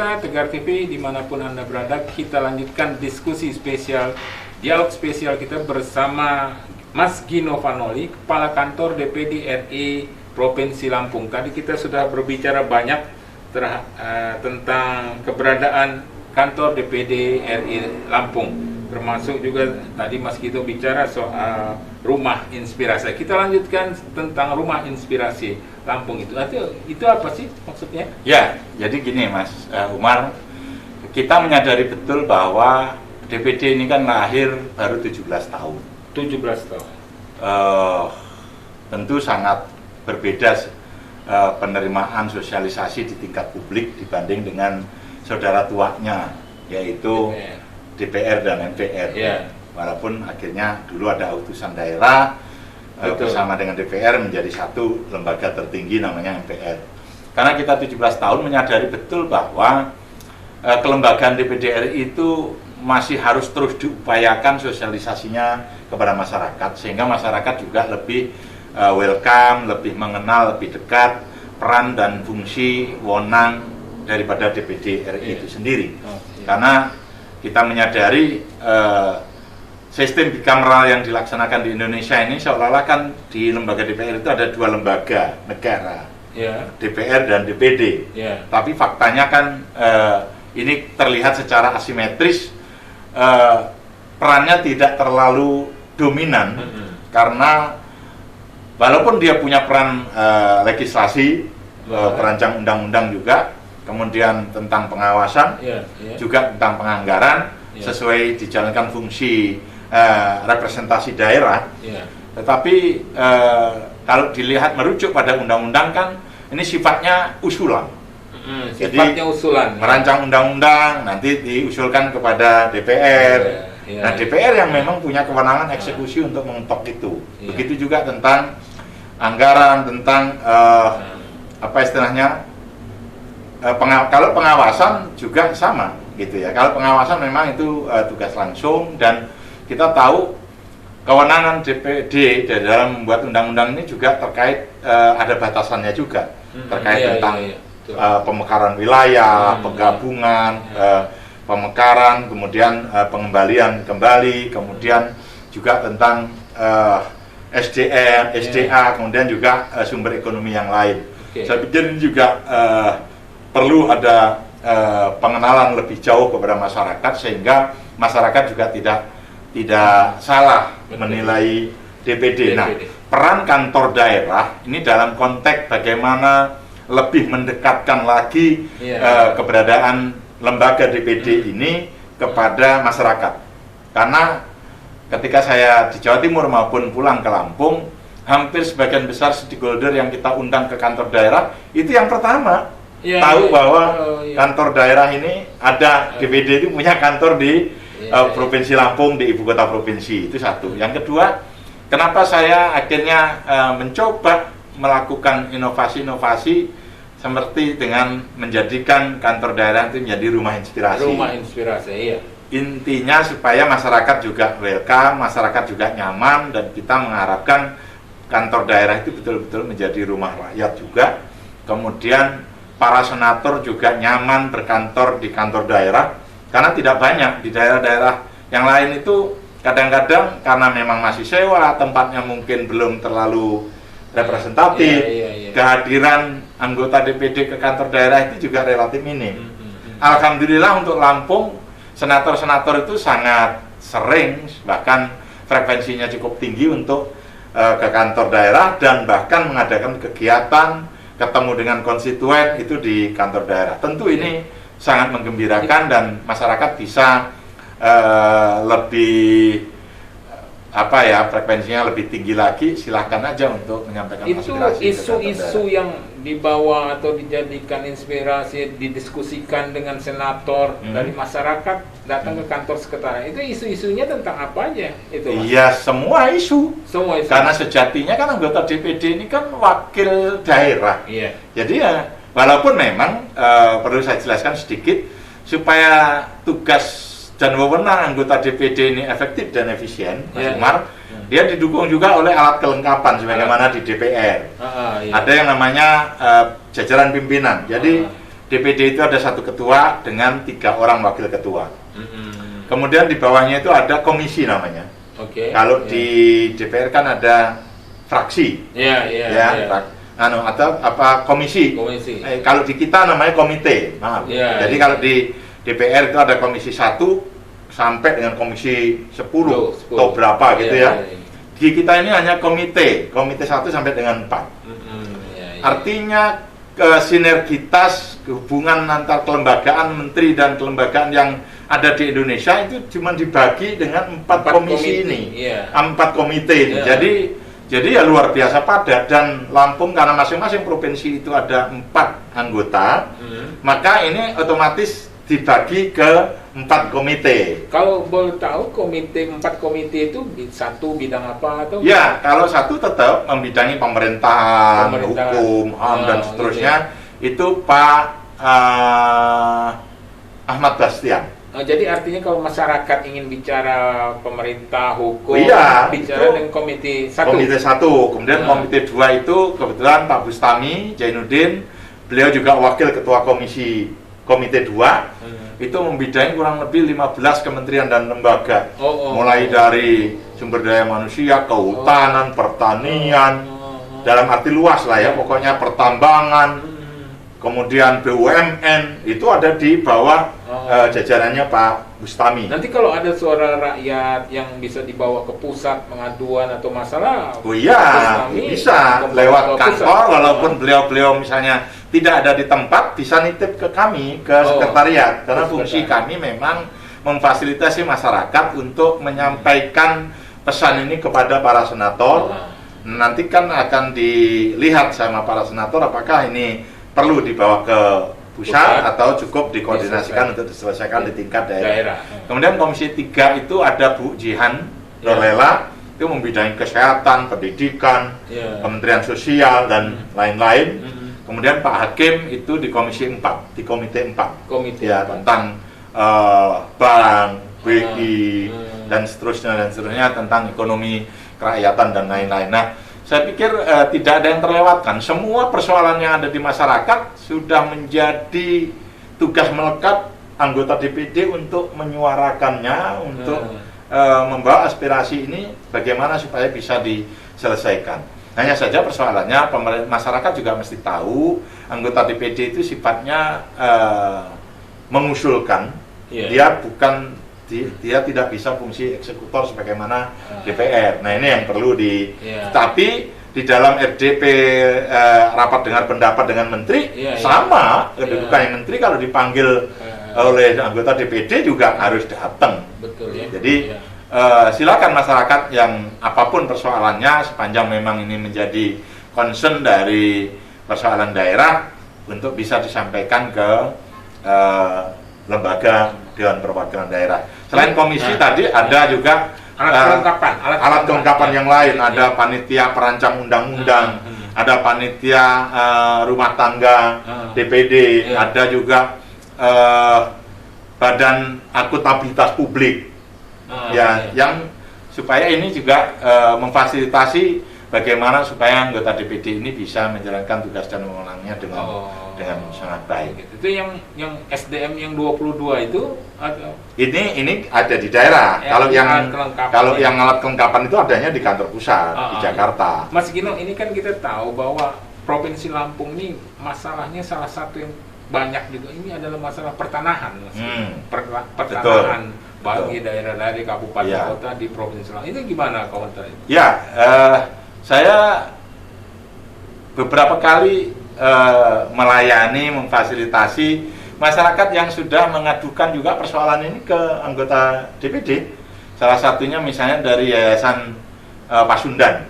Pemirsa Tegar TV dimanapun Anda berada, kita lanjutkan diskusi spesial, dialog spesial kita bersama Mas Gino Vanoli, Kepala Kantor DPD RI Provinsi Lampung. Tadi kita sudah berbicara banyak tentang keberadaan kantor DPD RI Lampung, termasuk juga tadi Mas Gino bicara soal rumah inspirasi. Kita lanjutkan tentang rumah inspirasi Lampung itu apa sih maksudnya? Ya, jadi gini Mas Umar, kita menyadari betul bahwa DPD ini kan lahir baru 17 tahun. 17 tahun. Tentu sangat berbeda penerimaan sosialisasi di tingkat publik dibanding dengan saudara tuanya, yaitu DPR dan MPR. Yeah. Walaupun akhirnya dulu ada utusan daerah bersama dengan DPR menjadi satu lembaga tertinggi namanya MPR. Karena kita 17 tahun menyadari betul bahwa kelembagaan DPD RI itu masih harus terus diupayakan sosialisasinya kepada masyarakat, sehingga masyarakat juga lebih welcome, lebih mengenal, lebih dekat peran dan fungsi wewenang daripada DPD RI itu sendiri. Karena kita menyadari sistem bikameral yang dilaksanakan di Indonesia ini seolah-olah kan di lembaga DPR itu ada dua lembaga negara, DPR dan DPD. Tapi faktanya kan ini terlihat secara asimetris, perannya tidak terlalu dominan, karena walaupun dia punya peran legislasi, perancang undang-undang juga, kemudian tentang pengawasan, juga tentang penganggaran, sesuai dijalankan fungsi representasi daerah. Tetapi kalau dilihat merujuk pada undang-undang kan ini sifatnya usulan. Sifatnya usulan. Merancang undang-undang nanti diusulkan kepada DPR. Nah, DPR yang memang punya kewenangan eksekusi untuk mengetok itu. Begitu juga tentang anggaran, tentang apa istilahnya, kalau pengawasan juga sama gitu ya. Kalau pengawasan memang itu tugas langsung, dan kita tahu kewenangan DPD dalam membuat undang-undang ini juga terkait ada batasannya juga, terkait tentang pemekaran wilayah, penggabungan, pemekaran, kemudian pengembalian kembali, kemudian juga tentang SDM, SDA, kemudian juga sumber ekonomi yang lain. Saya pikir ini juga perlu ada pengenalan lebih jauh kepada masyarakat, sehingga masyarakat juga tidak salah menilai DPD. Nah, peran kantor daerah ini dalam konteks bagaimana lebih mendekatkan lagi keberadaan lembaga DPD ini kepada masyarakat. Karena ketika saya di Jawa Timur maupun pulang ke Lampung, hampir sebagian besar stakeholder yang kita undang ke kantor daerah itu yang pertama tahu bahwa kantor daerah ini ada, DPD itu punya kantor di Provinsi Lampung, di ibu kota provinsi. Itu satu. Yang kedua, kenapa saya akhirnya mencoba melakukan inovasi-inovasi seperti dengan menjadikan kantor daerah itu menjadi rumah inspirasi. Rumah inspirasi, iya. Intinya supaya masyarakat juga welcome, masyarakat juga nyaman, dan kita mengharapkan kantor daerah itu betul-betul menjadi rumah rakyat juga. Kemudian para senator juga nyaman berkantor di kantor daerah, karena tidak banyak di daerah-daerah yang lain itu kadang-kadang karena memang masih sewa, tempatnya mungkin belum terlalu representatif, kehadiran anggota DPD ke kantor daerah itu juga relatif minim. Alhamdulillah untuk Lampung, senator-senator itu sangat sering, bahkan frekuensinya cukup tinggi untuk ke kantor daerah, dan bahkan mengadakan kegiatan ketemu dengan konstituen itu di kantor daerah. Tentu ini sangat menggembirakan, dan masyarakat bisa lebih frekuensinya lebih tinggi lagi. Silahkan aja untuk menyampaikan aspirasi. Itu isu-isu yang dibawa atau dijadikan inspirasi, didiskusikan dengan senator dari masyarakat datang ke kantor sekretariat. Itu isu-isunya tentang apa aja? Itu, Mas? Iya, semua isu. Semua isu. Karena sejatinya kan anggota DPD ini kan wakil daerah. Jadi ya, walaupun memang perlu saya jelaskan sedikit supaya tugas dan wewenang anggota DPD ini efektif dan efisien, Mas Umar, dia didukung juga oleh alat kelengkapan sebagaimana di DPR. Ada yang namanya jajaran pimpinan. Jadi DPD itu ada 1 ketua dengan 3 orang wakil ketua. Kemudian di bawahnya itu ada komisi namanya. Kalau di DPR kan ada fraksi, atau apa komisi. Kalau di kita namanya komite, maaf. Jadi kalau di DPR itu ada komisi 1 sampai dengan komisi 10 atau berapa gitu ya. Di kita ini hanya komite 1 sampai dengan 4. Artinya sinergitas hubungan antar kelembagaan menteri dan kelembagaan yang ada di Indonesia itu cuma dibagi dengan 4 komisi ini, 4 komite ini. Jadi ya luar biasa padat, dan Lampung karena masing-masing provinsi itu ada 4 anggota, maka ini otomatis dibagi ke 4 komite. Kalau boleh tahu 4 komite itu satu bidang apa atau? Ya, kalau satu tetap membidangi pemerintahan, hukum, HAM dan seterusnya, itu Pak Ahmad Bastian. Jadi artinya kalau masyarakat ingin bicara pemerintah, hukum, bicara dengan komite 1. Komite 1, kemudian komite 2 itu kebetulan Pak Bustami Jainuddin, beliau juga wakil ketua komite 2. Itu membidangi kurang lebih 15 kementerian dan lembaga, mulai dari sumber daya manusia, kehutanan, pertanian, dalam arti luas lah ya, pokoknya pertambangan, kemudian BUMN, itu ada di bawah jajarannya Pak Bustami. Nanti kalau ada suara rakyat yang bisa dibawa ke pusat, pengaduan atau masalah, bisa lewat kantor, walaupun beliau misalnya tidak ada di tempat, bisa nitip ke kami, ke sekretariat, karena fungsi kami memang memfasilitasi masyarakat untuk menyampaikan pesan ini kepada para senator. Nanti kan akan dilihat sama para senator apakah ini perlu dibawa ke pusat atau cukup dikoordinasikan untuk diselesaikan di tingkat daerah. Kemudian komisi 3 itu ada Bu Jihan Dorlela, itu membidangi kesehatan, pendidikan, Kementerian Sosial dan lain-lain. Kemudian Pak Hakim itu di komisi 4, di komite 4. Tentang bank, BI dan seterusnya tentang ekonomi kerakyatan dan lain-lain. Nah, saya pikir tidak ada yang terlewatkan. Semua persoalan yang ada di masyarakat sudah menjadi tugas melekat anggota DPD untuk menyuarakannya, untuk membawa aspirasi ini bagaimana supaya bisa diselesaikan. Hanya saja persoalannya masyarakat juga mesti tahu anggota DPD itu sifatnya mengusulkan. Dia tidak bisa fungsi eksekutor sebagaimana DPR. Nah, ini yang perlu tapi di dalam RDP rapat dengar pendapat dengan menteri sama kedudukan menteri kalau dipanggil oleh anggota DPD juga harus datang. Jadi silakan masyarakat yang apapun persoalannya, sepanjang memang ini menjadi concern dari persoalan daerah, untuk bisa disampaikan ke lembaga Dewan Perwakilan Daerah. Selain komisi tadi ada juga alat kelengkapan yang lain, ada panitia perancang undang-undang, ada panitia rumah tangga DPD, ada juga badan akuntabilitas publik. Yang supaya ini juga memfasilitasi bagaimana supaya anggota DPD ini bisa menjalankan tugas dan wewenangnya dengan sangat baik. Itu yang SDM yang 22 itu ini ada di daerah. Kalau yang alat kelengkapan itu adanya di kantor pusat di Jakarta. Mas Gino, ini kan kita tahu bahwa Provinsi Lampung ini masalahnya salah satu yang banyak juga ini adalah masalah pertanahan. Pertanahan bagi daerah-daerah di kabupaten kota di Provinsi Lampung. Itu gimana komentar itu? Saya beberapa kali melayani, memfasilitasi masyarakat yang sudah mengadukan juga persoalan ini ke anggota DPD. Salah satunya misalnya dari Yayasan Pasundan.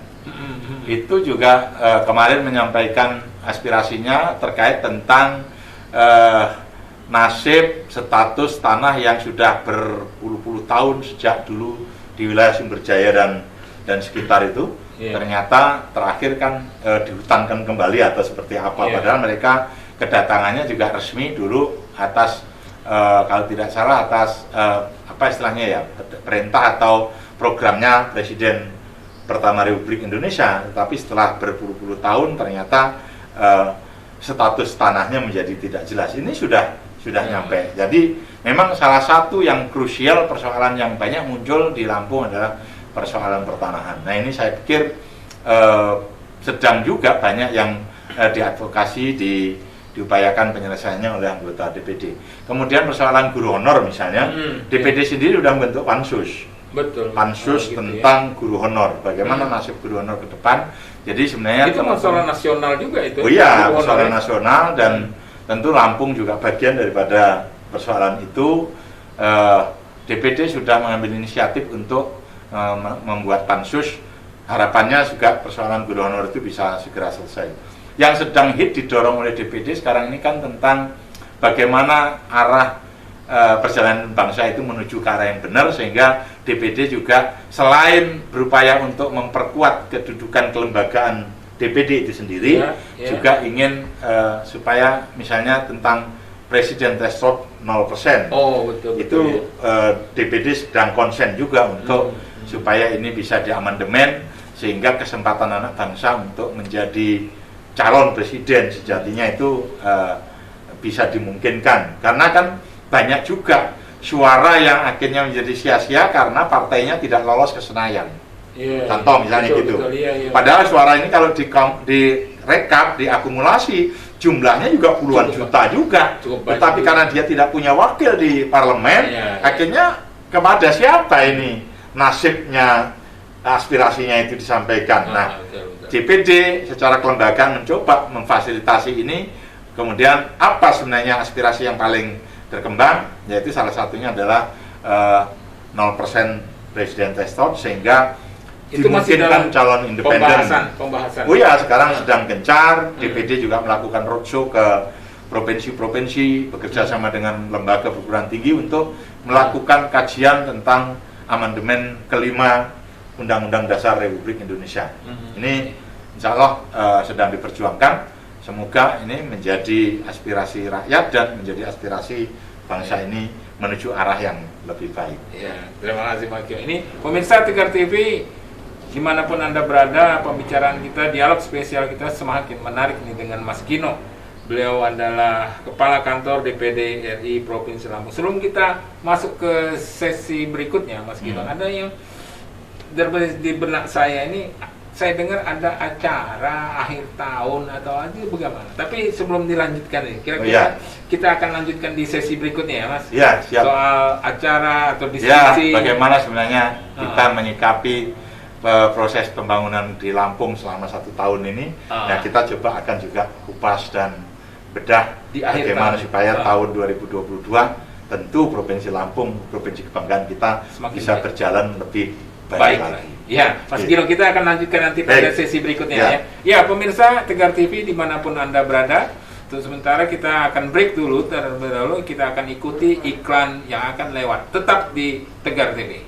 Itu juga kemarin menyampaikan aspirasinya terkait tentang nasib status tanah yang sudah berpuluh-puluh tahun sejak dulu di wilayah Sumberjaya dan sekitar itu. Ternyata terakhir kan dihutankan kembali atau seperti apa, padahal mereka kedatangannya juga resmi dulu atas kalau tidak salah atas apa istilahnya ya, perintah atau programnya Presiden pertama Republik Indonesia. Tetapi setelah berpuluh-puluh tahun ternyata status tanahnya menjadi tidak jelas. Ini sudah nyampe. Jadi memang salah satu yang krusial, persoalan yang banyak muncul di Lampung adalah persoalan pertanahan. Nah ini saya pikir sedang juga banyak yang diadvokasi, diupayakan penyelesaiannya oleh anggota DPD. Kemudian persoalan guru honor misalnya, DPD sendiri sudah membentuk pansus. Betul. Pansus gitu tentang guru honor. Bagaimana nasib guru honor ke depan. Jadi sebenarnya itu masalah nasional juga itu. Oh iya, persoalan nasional, dan tentu Lampung juga bagian daripada persoalan itu. DPD sudah mengambil inisiatif untuk membuat pansus. Harapannya juga persoalan guru honor itu bisa segera selesai. Yang sedang hit didorong oleh DPD sekarang ini kan tentang bagaimana arah perjalanan bangsa itu menuju ke arah yang benar, sehingga DPD juga selain berupaya untuk memperkuat kedudukan kelembagaan DPD itu sendiri, juga ingin supaya misalnya tentang presiden threshold 0%. Oh, betul. Itu DPD sedang konsen juga untuk supaya ini bisa diamandemen, sehingga kesempatan anak bangsa untuk menjadi calon presiden sejatinya itu bisa dimungkinkan. Karena kan banyak juga suara yang akhirnya menjadi sia-sia karena partainya tidak lolos ke Senayan. Contoh misalnya betul, gitu. Betul, padahal suara ini kalau direkap, diakumulasi, jumlahnya juga puluhan juta juga. Tetapi karena dia tidak punya wakil di parlemen, akhirnya kepada siapa ini nasibnya, aspirasinya itu disampaikan. Nah, DPD secara kelembagaan mencoba memfasilitasi ini. Kemudian apa sebenarnya aspirasi yang paling berkembang, yaitu salah satunya adalah 0% presiden threshold, sehingga itu dimungkinkan calon independen. Pembahasan. Oh ya, sekarang sedang gencar. DPD juga melakukan roadshow ke provinsi-provinsi, bekerja sama dengan lembaga perguruan tinggi untuk melakukan kajian tentang amandemen kelima Undang-Undang Dasar Republik Indonesia. Ini insya Allah sedang diperjuangkan. Semoga ini menjadi aspirasi rakyat dan menjadi aspirasi bangsa ini menuju arah yang lebih baik. Ya, terima kasih Pak Kio. Ini pemirsa Tegar TV, dimanapun Anda berada, pembicaraan kita, dialog spesial kita semakin menarik nih dengan Mas Gino. Beliau adalah Kepala Kantor DPD RI Provinsi Lampung. Sebelum kita masuk ke sesi berikutnya, Mas Gino, ada yang di benak saya ini, saya dengar ada acara akhir tahun atau aja bagaimana. Tapi sebelum dilanjutkan nih, kira-kira kita akan lanjutkan di sesi berikutnya ya Mas? Iya, siap. Soal acara atau diskusi. Ya, bagaimana sebenarnya kita menyikapi proses pembangunan di Lampung selama 1 tahun ini. Ya, kita coba akan juga kupas dan bedah di akhir bagaimana supaya tahun 2022 tentu Provinsi Lampung, provinsi kebanggaan kita, semakin bisa berjalan lebih baik lagi. Ya, Mas Gino, kita akan lanjutkan nanti pada sesi berikutnya ya. Ya, pemirsa Tegar TV dimanapun Anda berada, untuk sementara kita akan break dulu, terlebih dahulu kita akan ikuti iklan yang akan lewat. Tetap di Tegar TV.